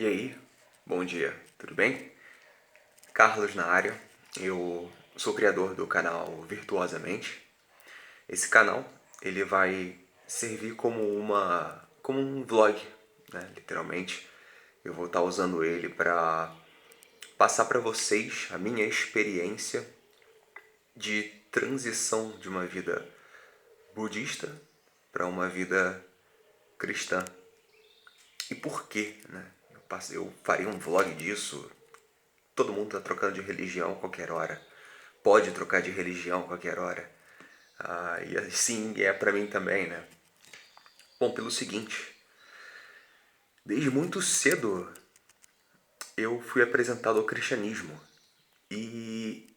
E aí, bom dia, tudo bem? Carlos na área, eu sou criador do canal Virtuosamente. Esse canal, ele vai servir como um vlog, né, literalmente. Eu vou estar usando ele para passar para vocês a minha experiência de transição de uma vida budista para uma vida cristã. E por quê, né? Eu farei um vlog disso. Todo mundo está trocando de religião a qualquer hora. Pode trocar de religião a qualquer hora. E assim é para mim também, né? Bom, pelo seguinte, desde muito cedo eu fui apresentado ao cristianismo. E,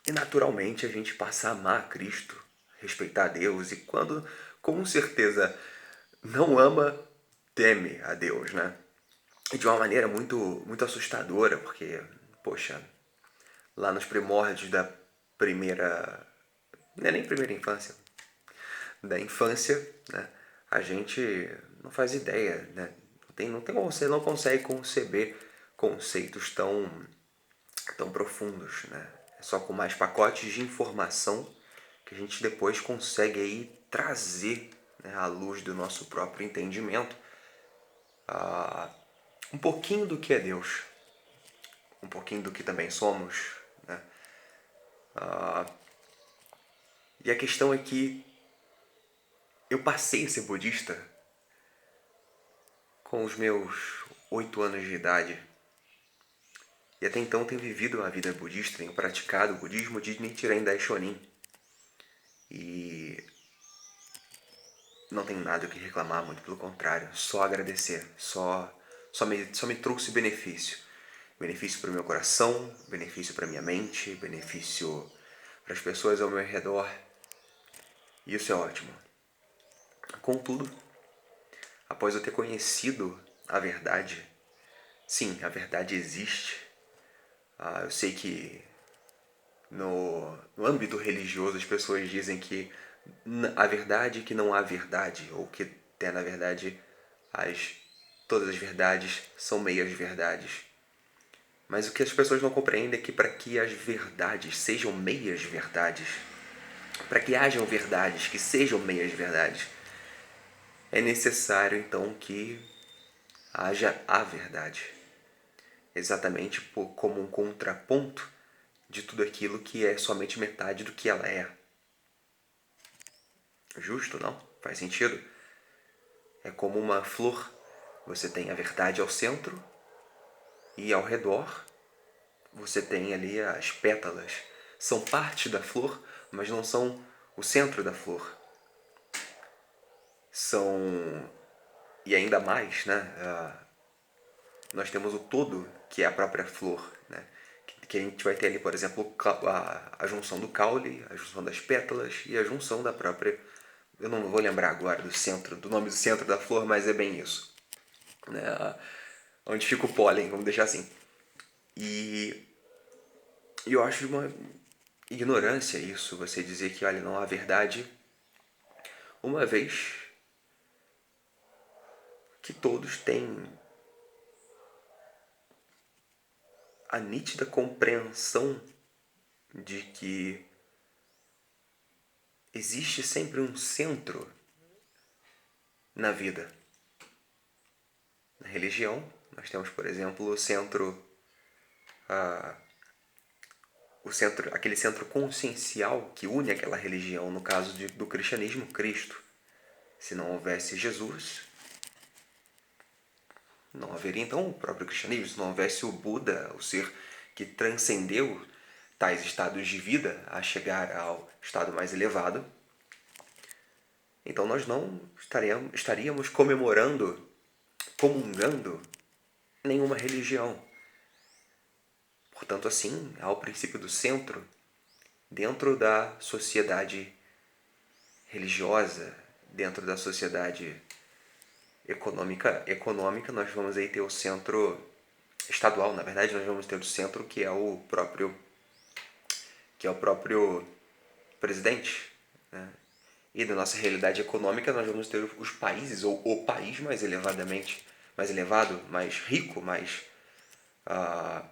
e naturalmente a gente passa a amar Cristo, respeitar a Deus. E quando, com certeza, não ama, teme a Deus, né? E de uma maneira muito assustadora, porque, poxa, lá nos primórdios da primeira. Não é nem primeira infância, da infância, né? A gente não faz ideia, né? Você não consegue conceber conceitos tão profundos, né? É só com mais pacotes de informação que a gente depois consegue aí trazer, né, à luz do nosso próprio entendimento um pouquinho do que é Deus, um pouquinho do que também somos, né? E a questão é que eu passei a ser budista com os meus 8 anos de idade. E até então tenho vivido uma vida budista, tenho praticado o budismo de Nichiren Daishonin. E não tenho nada o que reclamar, muito pelo contrário, só agradecer, só me trouxe benefício. Benefício para o meu coração, benefício para minha mente, benefício para as pessoas ao meu redor. E isso é ótimo. Contudo, após eu ter conhecido a verdade, sim, a verdade existe. Eu sei que no âmbito religioso as pessoas dizem que a verdade é que não há verdade, ou que na verdade as, todas as verdades são meias verdades. Mas o que as pessoas não compreendem é que para que as verdades sejam meias verdades, para que hajam verdades que sejam meias verdades, é necessário então que haja a verdade. Exatamente como um contraponto de tudo aquilo que é somente metade do que ela é. Justo, não? Faz sentido? É como uma flor. Você tem a verdade ao centro e ao redor você tem ali as pétalas. São parte da flor, mas não são o centro da flor. São... E ainda mais, né? Nós temos o todo, que é a própria flor, né? Que a gente vai ter ali, por exemplo, a junção do caule, a junção das pétalas e a junção da própria... Eu não vou lembrar agora do nome do centro da flor, mas é bem isso, né? Onde fica o pólen, vamos deixar assim. E eu acho uma ignorância isso, você dizer que, olha, não há verdade, uma vez que todos têm a nítida compreensão de que existe sempre um centro na vida. Na religião, nós temos, por exemplo, aquele centro consciencial que une aquela religião, no caso do cristianismo, Cristo. Se não houvesse Jesus, não haveria então o próprio cristianismo. Se não houvesse o Buda, o ser que transcendeu tais estados de vida a chegar ao estado mais elevado, então nós não estaríamos comungando nenhuma religião. Portanto, assim, há o princípio do centro dentro da sociedade religiosa, dentro da sociedade econômica nós vamos aí ter o centro estadual. Na verdade, nós vamos ter o centro que é o próprio presidente, né? E da nossa realidade econômica nós vamos ter os países, ou o país mais elevadamente mais elevado, mais rico, mais...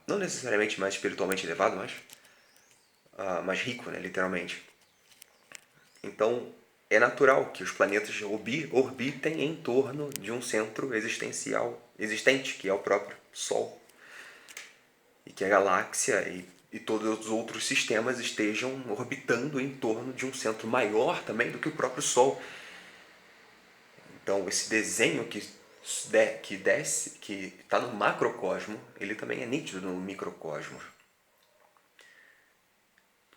não necessariamente mais espiritualmente elevado, mas mais rico, né, literalmente. Então, é natural que os planetas orbitem em torno de um centro existente, que é o próprio Sol. E que a galáxia e todos os outros sistemas estejam orbitando em torno de um centro maior também do que o próprio Sol. Então, esse desenho que desce, que está no macrocosmo, ele também é nítido no microcosmos.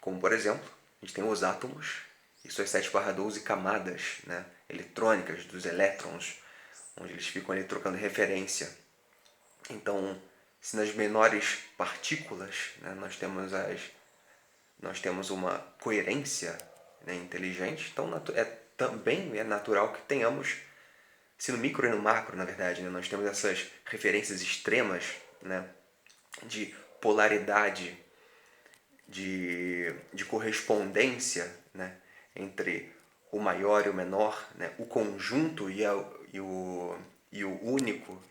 Como, por exemplo, a gente tem os átomos e suas 7/12 camadas, né, eletrônicas dos elétrons, onde eles ficam ali trocando referência. Então, se nas menores partículas, né, nós temos uma coerência, né, inteligente, então também é natural que tenhamos, se no micro e no macro, na verdade, né, nós temos essas referências extremas, né, de polaridade, de correspondência, né, entre o maior e o menor, né, o conjunto e o único.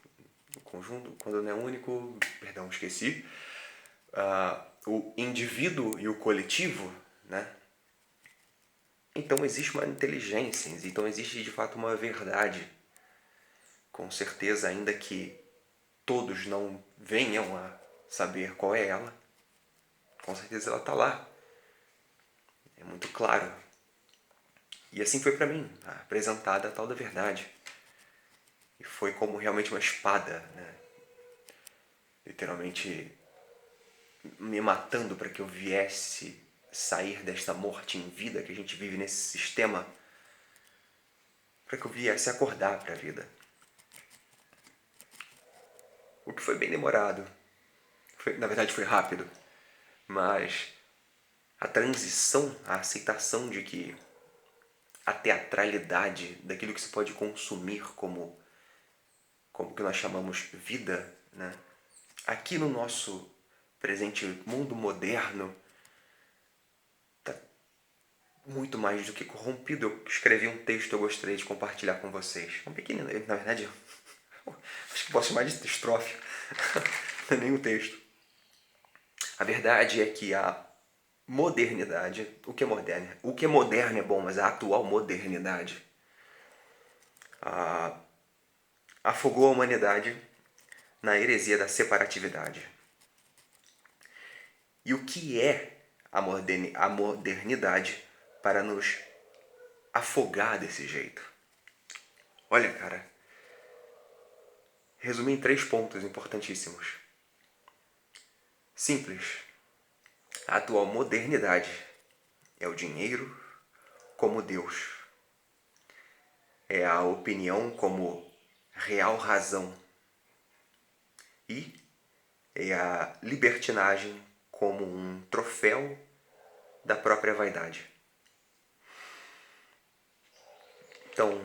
O conjunto, quando não é único, perdão, esqueci. O indivíduo e o coletivo, né? Então existe uma inteligência, então existe de fato uma verdade. Com certeza, ainda que todos não venham a saber qual é ela, com certeza ela está lá. É muito claro. E assim foi para mim, apresentada a tal da verdade. E foi como realmente uma espada, né? Literalmente me matando para que eu viesse sair desta morte em vida que a gente vive nesse sistema, para que eu viesse acordar para a vida. O que foi bem demorado. Na verdade foi rápido. Mas a transição, a aceitação de que a teatralidade daquilo que se pode consumir como que nós chamamos vida, né? Aqui no nosso presente mundo moderno, está muito mais do que corrompido. Eu escrevi um texto que eu gostaria de compartilhar com vocês. Um pequeno, na verdade, acho que posso chamar de estrofe. Não é nem um texto. A verdade é que a modernidade, o que é moderno? O que é moderno é bom, mas a atual modernidade afogou a humanidade na heresia da separatividade. E o que é a modernidade para nos afogar desse jeito? Olha, cara, resumi em 3 pontos importantíssimos. Simples. A atual modernidade é o dinheiro como Deus. É a opinião como real razão. E é a libertinagem como um troféu da própria vaidade. Então,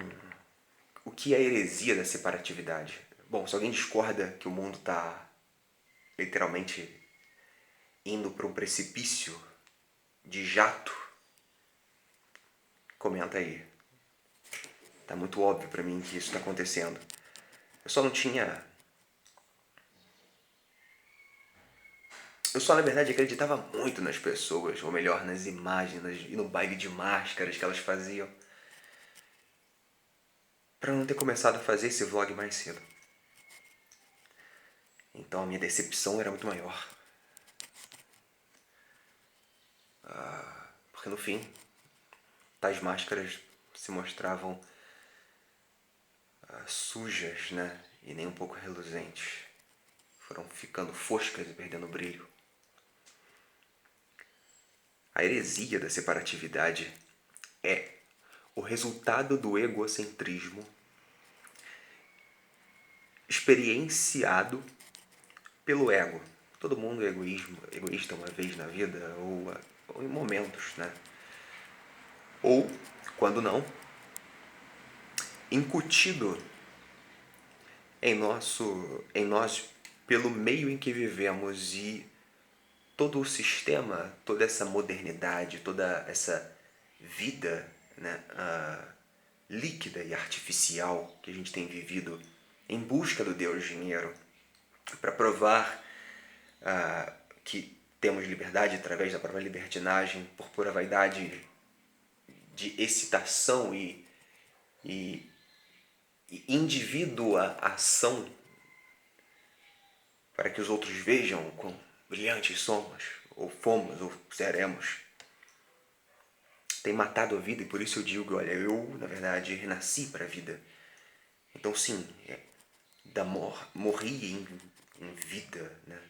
o que é a heresia da separatividade? Bom, se alguém discorda que o mundo está literalmente indo para um precipício de jato, comenta aí. Tá muito óbvio para mim que isso está acontecendo. Eu só, na verdade, acreditava muito nas pessoas, ou melhor, nas imagens e no baile de máscaras que elas faziam, para não ter começado a fazer esse vlog mais cedo. Então a minha decepção era muito maior. Porque no fim, tais máscaras se mostravam sujas, né? E nem um pouco reluzentes. Foram ficando foscas e perdendo brilho. A heresia da separatividade é o resultado do egocentrismo experienciado pelo ego. Todo mundo é egoísta uma vez na vida, ou em momentos, né? Ou, quando não, incutido em nós pelo meio em que vivemos e todo o sistema, toda essa modernidade, toda essa vida, né, líquida e artificial que a gente tem vivido em busca do Deus dinheiro, para provar que temos liberdade através da própria libertinagem, por pura vaidade de excitação e individuação, para que os outros vejam o quão brilhantes somos, ou fomos, ou seremos. Tem matado a vida, e por isso eu digo, olha, eu, na verdade, renasci para a vida. Então, sim, morri em vida, né?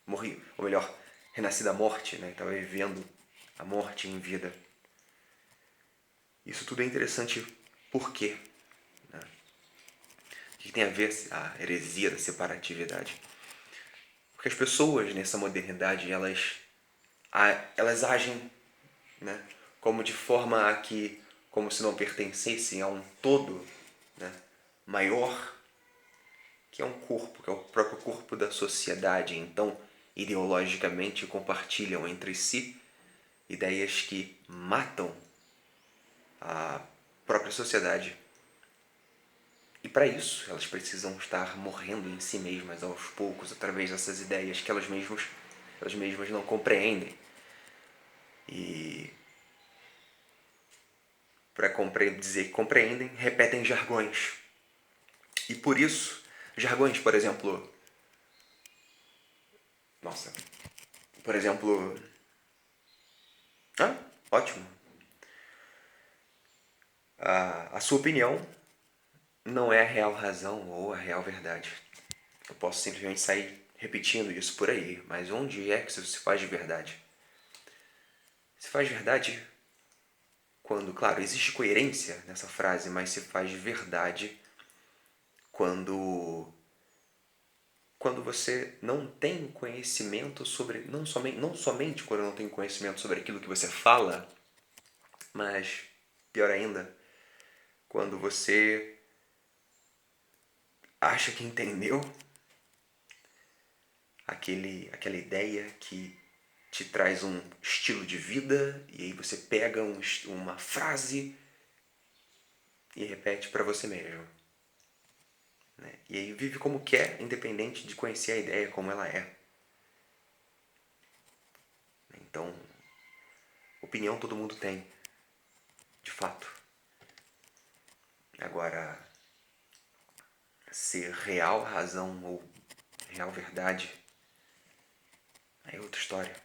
Morri, ou melhor, renasci da morte, né? Estava vivendo a morte em vida. Isso tudo é interessante por quê? Né? O que tem a ver a heresia da separatividade? Porque as pessoas nessa modernidade, elas agem, né, como de forma a que, como se não pertencessem a um todo, né, maior, que é um corpo, que é o próprio corpo da sociedade. Então, ideologicamente compartilham entre si ideias que matam a própria sociedade. E para isso, elas precisam estar morrendo em si mesmas aos poucos, através dessas ideias que elas mesmas não compreendem. E para dizer que compreendem, repetem jargões. E por isso, jargões, por exemplo... ótimo. A sua opinião não é a real razão ou a real verdade. Eu posso simplesmente sair repetindo isso por aí, mas onde é que isso se faz de verdade? Se faz verdade quando, claro, existe coerência nessa frase, mas se faz verdade quando você não tem conhecimento sobre, não somente quando não tem conhecimento sobre aquilo que você fala, mas pior ainda, quando você acha que entendeu aquela ideia que te traz um estilo de vida, e aí você pega uma frase e repete para você mesmo, né? E aí vive como quer, independente de conhecer a ideia como ela é. Então, opinião todo mundo tem, de fato. Agora, ser real razão ou real verdade aí é outra história.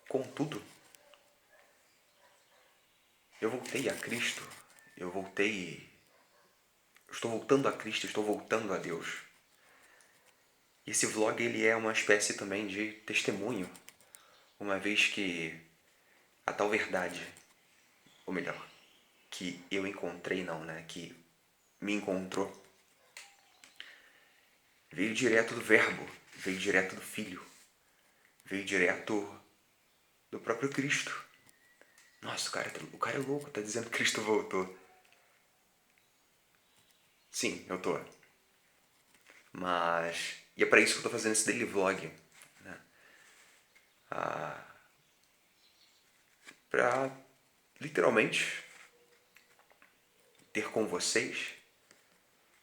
Contudo, eu voltei a Cristo, estou voltando a Cristo, estou voltando a Deus. E esse vlog, ele é uma espécie também de testemunho, uma vez que a tal verdade, ou melhor, que eu encontrei não, né, que me encontrou, veio direto do Verbo, veio direto do Filho, veio direto do próprio Cristo. Nossa, o cara é louco, tá dizendo que Cristo voltou. Sim, eu tô. Mas... E é pra isso que eu tô fazendo esse daily vlog, né? Pra, literalmente, ter com vocês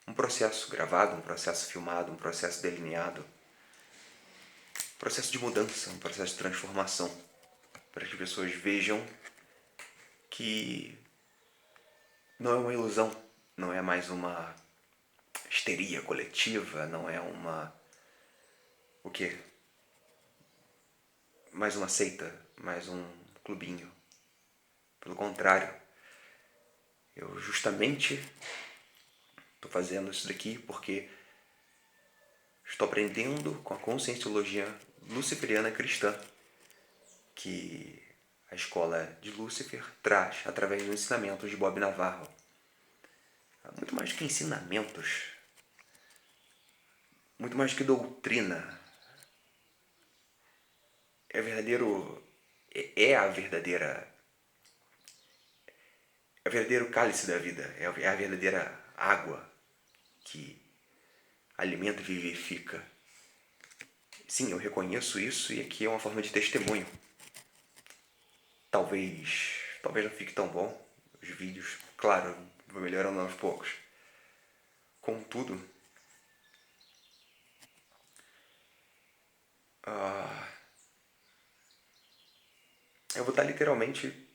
um processo gravado, um processo filmado, um processo delineado, um processo de mudança, um processo de transformação, para que as pessoas vejam que não é uma ilusão, não é mais uma histeria coletiva, não é uma... o quê? Mais uma seita, mais um clubinho. Pelo contrário, eu justamente estou fazendo isso daqui porque estou aprendendo com a conscienciologia luciferiana cristã, que a escola de Lúcifer traz através dos ensinamentos de Bob Navarro. Muito mais que ensinamentos, muito mais que doutrina. É verdadeiro... é a verdadeira... é o verdadeiro cálice da vida, é a verdadeira água que alimenta e vivifica. Sim, eu reconheço isso, e aqui é uma forma de testemunho. Talvez não fique tão bom os vídeos, claro, vou melhorando aos poucos. Contudo, eu vou estar literalmente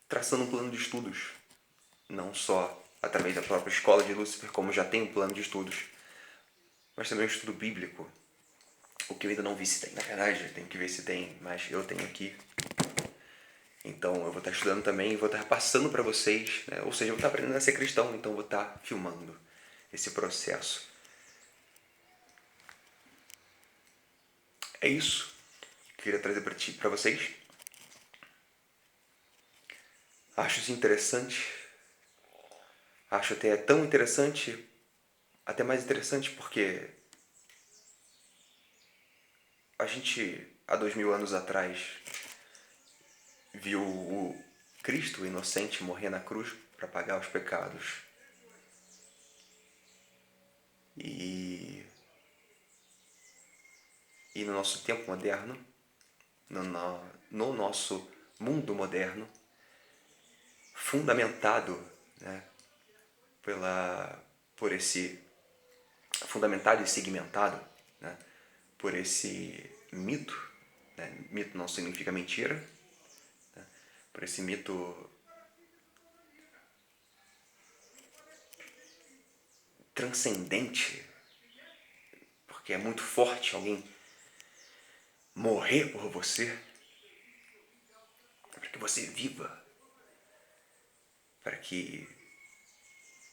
traçando um plano de estudos, não só através da própria escola de Lúcifer, como já tem um plano de estudos, mas também um estudo bíblico, o que eu ainda não vi se tem. Na verdade, eu tenho que ver se tem, mas eu tenho aqui. Então eu vou estar estudando também e vou estar passando para vocês, né? Ou seja, eu vou estar aprendendo a ser cristão, então eu vou estar filmando esse processo. É isso que eu queria trazer para vocês. Acho isso interessante. Acho até tão interessante, até mais interessante porque a gente, há 2000 anos atrás, viu o Cristo inocente morrer na cruz para pagar os pecados. E no nosso tempo moderno, no nosso mundo moderno, fundamentado, né, por esse fundamentado e segmentado, né, por esse mito, né, mito não significa mentira, né, por esse mito transcendente, porque é muito forte alguém morrer por você, para que você viva, para que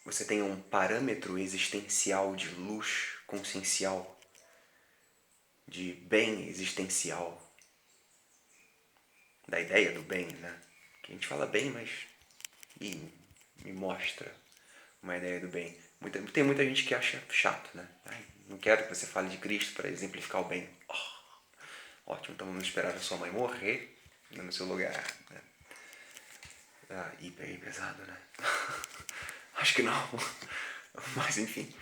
você tenha um parâmetro existencial de luz consciencial, de bem existencial, da ideia do bem, né? Que a gente fala bem, mas me mostra uma ideia do bem. Tem muita gente que acha chato, né? Ai, não quero que você fale de Cristo para exemplificar o bem. Oh, ótimo, então vamos esperar a sua mãe morrer no seu lugar, né? Hiper pesado, né? Acho que não. Mas enfim.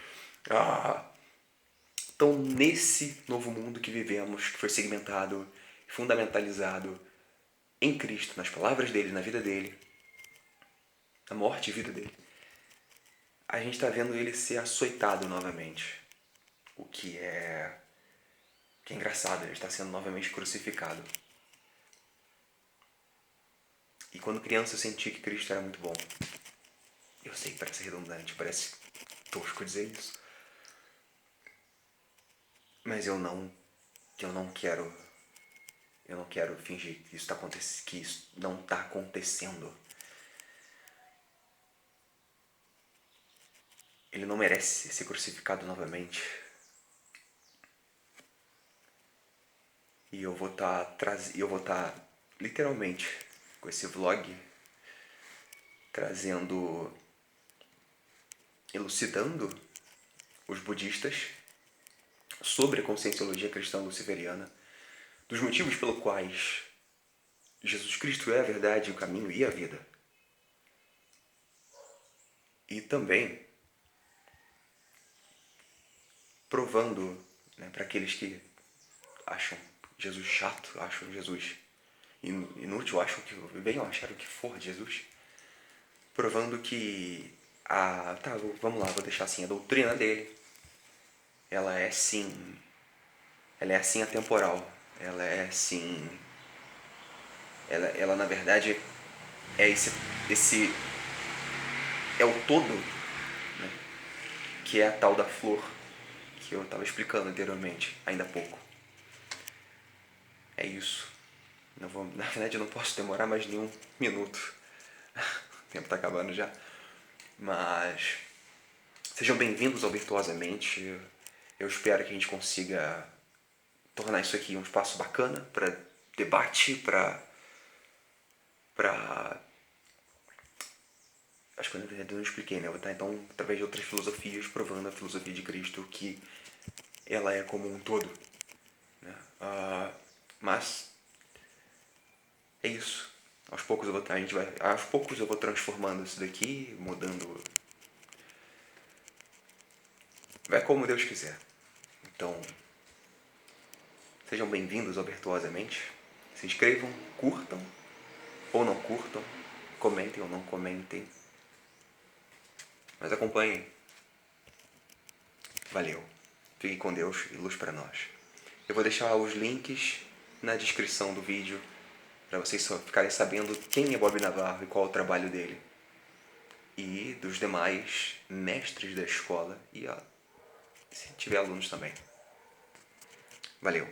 Então, nesse novo mundo que vivemos, que foi segmentado, fundamentalizado em Cristo, nas palavras dele, na vida dele, na morte e vida dele, a gente está vendo ele ser açoitado novamente. O que é engraçado, ele está sendo novamente crucificado. E quando criança eu senti que Cristo era muito bom. Eu sei que parece redundante, parece tosco dizer isso. Mas eu não quero fingir que que isso não está acontecendo. Ele não merece ser crucificado novamente. E eu vou estar literalmente com esse vlog elucidando os budistas sobre a conscienciologia cristã luciferiana, dos motivos pelos quais Jesus Cristo é a verdade, o caminho e a vida. E também provando, né, para aqueles que acham Jesus chato, acham Jesus inútil, acham que venham achar o que for de Jesus, provando que vamos lá, vou deixar assim, a doutrina dele, ela é sim atemporal, ela é sim, ela na verdade é esse é o todo, né, que é a tal da flor que eu estava explicando anteriormente, ainda há pouco. É isso. Na verdade eu não posso demorar mais nenhum minuto. O tempo está acabando já. Mas sejam bem-vindos ao Virtuosamente. Eu espero que a gente consiga tornar isso aqui um espaço bacana para debate, para acho que na verdade eu não expliquei, né? Eu vou estar então através de outras filosofias provando a filosofia de Cristo, que ela é como um todo, né? Mas é isso. Aos poucos eu vou transformando isso daqui, mudando. Vai como Deus quiser. Então, sejam bem-vindos ao Virtuosamente. Se inscrevam, curtam ou não curtam, comentem ou não comentem, mas acompanhem. Valeu. Fique com Deus e luz para nós. Eu vou deixar os links na descrição do vídeo para vocês só ficarem sabendo quem é Bob Navarro e qual é o trabalho dele. E dos demais mestres da escola e se tiver alunos também. Valeu.